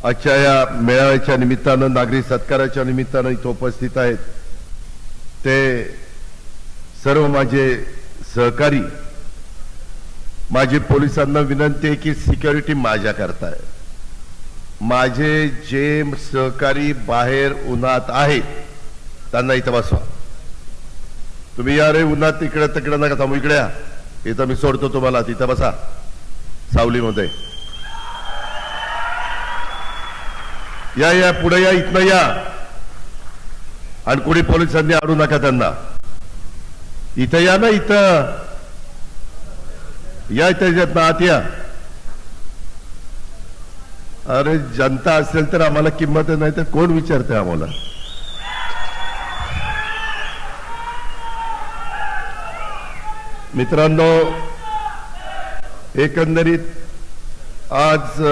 आजच्या या मेळाव्याच्या निमित्तानं नागरी सत्काराच्या निमित्तानं इथं उपस्थित आहेत ते सर्व माझे सहकारी. माझी पोलिसांना विनंती आहे की सिक्युरिटी माझ्या करता आहे. माझे जे सहकारी बाहेर उन्हात आहेत त्यांना इथं बसवा. तुम्ही या रे उन्हात तिकडे तिकडे नका थांबू, इकडे या. इथं मी सोडतो तुम्हाला, तिथं बसा सावलीमध्ये. या या पुढे या, इथनं या. आणि कोणी पोलिसांनी अडू नका त्यांना. इथं या ना, इथं या, त्याच्यात आत या. अरे जनता असेल तर आम्हाला किंमत नाही तर कोण विचारते आम्हाला. मित्रांनो, एकंदरीत आज